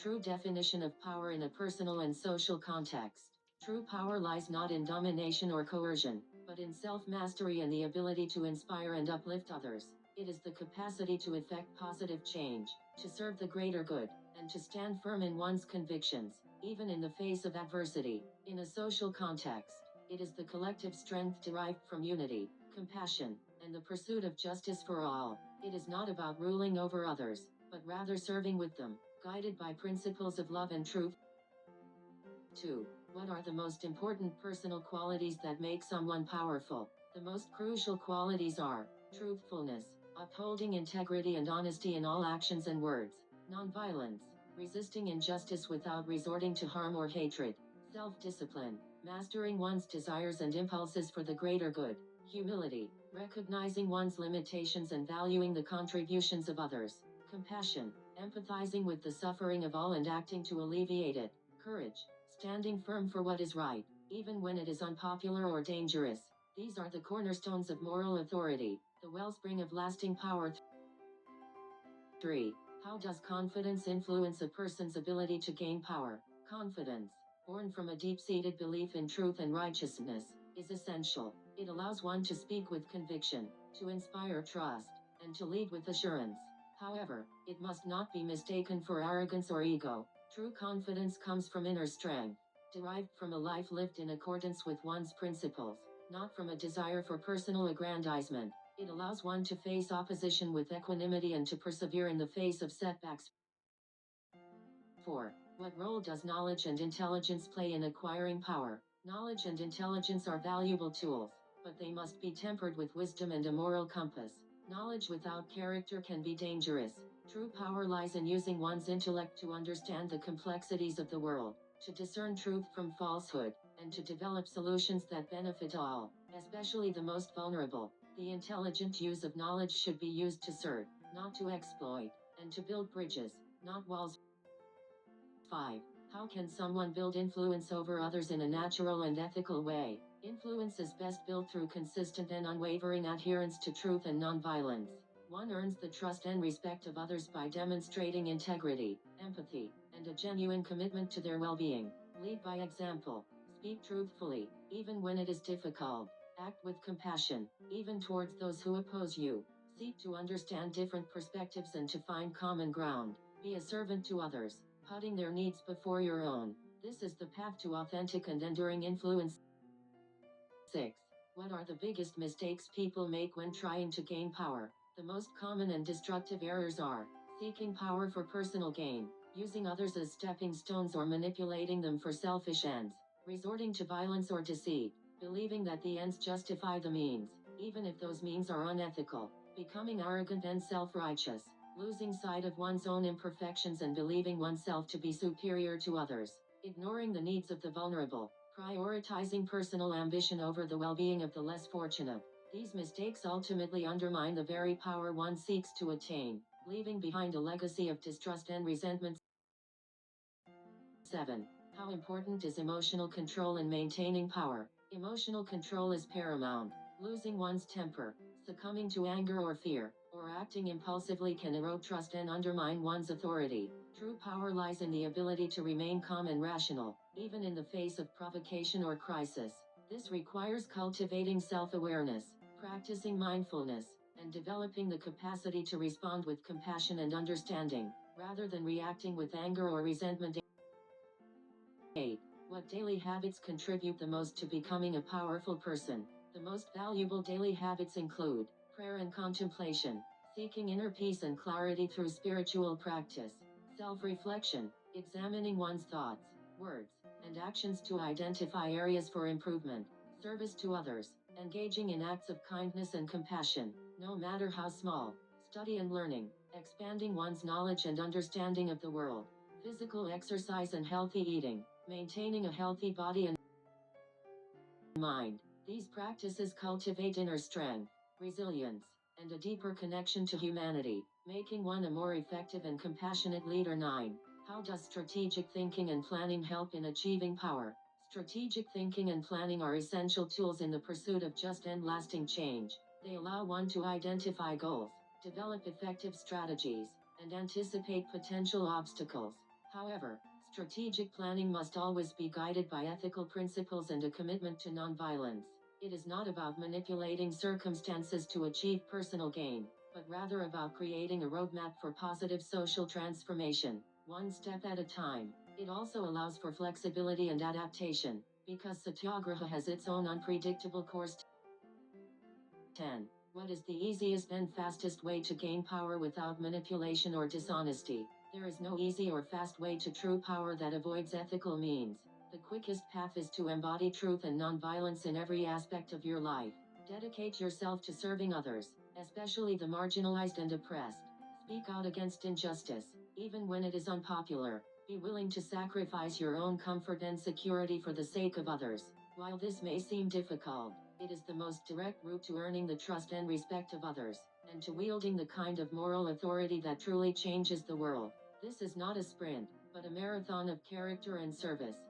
true definition of power in a personal and social context. True power lies not in domination or coercion, but in self-mastery and the ability to inspire and uplift others. It is the capacity to effect positive change, to serve the greater good, and to stand firm in one's convictions, even in the face of adversity. In a social context, it is the collective strength derived from unity, compassion, and the pursuit of justice for all. It is not about ruling over others, but rather serving with them, guided by principles of love and truth. 2. What are the most important personal qualities that make someone powerful? The most crucial qualities are truthfulness, upholding integrity and honesty in all actions and words; nonviolence, resisting injustice without resorting to harm or hatred; self-discipline, mastering one's desires and impulses for the greater good; humility, recognizing one's limitations and valuing the contributions of others; compassion, empathizing with the suffering of all and acting to alleviate it; courage, standing firm for what is right, even when it is unpopular or dangerous. These are the cornerstones of moral authority, the wellspring of lasting power. 3. How does confidence influence a person's ability to gain power? Confidence, born from a deep-seated belief in truth and righteousness, is essential. It allows one to speak with conviction, to inspire trust, and to lead with assurance. However, it must not be mistaken for arrogance or ego. True confidence comes from inner strength, derived from a life lived in accordance with one's principles, not from a desire for personal aggrandizement. It allows one to face opposition with equanimity and to persevere in the face of setbacks. 4. What role does knowledge and intelligence play in acquiring power? Knowledge and intelligence are valuable tools, but they must be tempered with wisdom and a moral compass. Knowledge without character can be dangerous. True power lies in using one's intellect to understand the complexities of the world, to discern truth from falsehood, and to develop solutions that benefit all, especially the most vulnerable. The intelligent use of knowledge should be used to serve, not to exploit, and to build bridges, not walls. 5. How can someone build influence over others in a natural and ethical way? Influence is best built through consistent and unwavering adherence to truth and nonviolence. One earns the trust and respect of others by demonstrating integrity, empathy, and a genuine commitment to their well-being. Lead by example. Speak truthfully, even when it is difficult. Act with compassion, even towards those who oppose you. Seek to understand different perspectives and to find common ground. Be a servant to others, putting their needs before your own. This is the path to authentic and enduring influence. 6. What are the biggest mistakes people make when trying to gain power? The most common and destructive errors are seeking power for personal gain, using others as stepping stones or manipulating them for selfish ends, resorting to violence or deceit, believing that the ends justify the means, even if those means are unethical, becoming arrogant and self-righteous, losing sight of one's own imperfections and believing oneself to be superior to others, ignoring the needs of the vulnerable, prioritizing personal ambition over the well-being of the less fortunate. These mistakes ultimately undermine the very power one seeks to attain, leaving behind a legacy of distrust and resentment. 7. How important is emotional control in maintaining power? Emotional control is paramount. Losing one's temper, succumbing to anger or fear, or acting impulsively can erode trust and undermine one's authority. True power lies in the ability to remain calm and rational, even in the face of provocation or crisis. This requires cultivating self-awareness, practicing mindfulness, and developing the capacity to respond with compassion and understanding, rather than reacting with anger or resentment. 8. What daily habits contribute the most to becoming a powerful person? The most valuable daily habits include prayer and contemplation, seeking inner peace and clarity through spiritual practice, self-reflection, examining one's thoughts, words, and actions to identify areas for improvement, service to others, engaging in acts of kindness and compassion, no matter how small, study and learning, expanding one's knowledge and understanding of the world, physical exercise and healthy eating, maintaining a healthy body and mind. These practices cultivate inner strength, resilience, and a deeper connection to humanity, making one a more effective and compassionate leader. 9. How does strategic thinking and planning help in achieving power? Strategic thinking and planning are essential tools in the pursuit of just and lasting change. They allow one to identify goals, develop effective strategies, and anticipate potential obstacles. However, strategic planning must always be guided by ethical principles and a commitment to nonviolence. It is not about manipulating circumstances to achieve personal gain, but rather about creating a roadmap for positive social transformation, one step at a time. It also allows for flexibility and adaptation, because satyagraha has its own unpredictable course. 10. What is the easiest and fastest way to gain power without manipulation or dishonesty? There is no easy or fast way to true power that avoids ethical means. The quickest path is to embody truth and nonviolence in every aspect of your life. Dedicate yourself to serving others, especially the marginalized and oppressed. Speak out against injustice, even when it is unpopular. Be willing to sacrifice your own comfort and security for the sake of others. While this may seem difficult, it is the most direct route to earning the trust and respect of others, and to wielding the kind of moral authority that truly changes the world. This is not a sprint, but a marathon of character and service.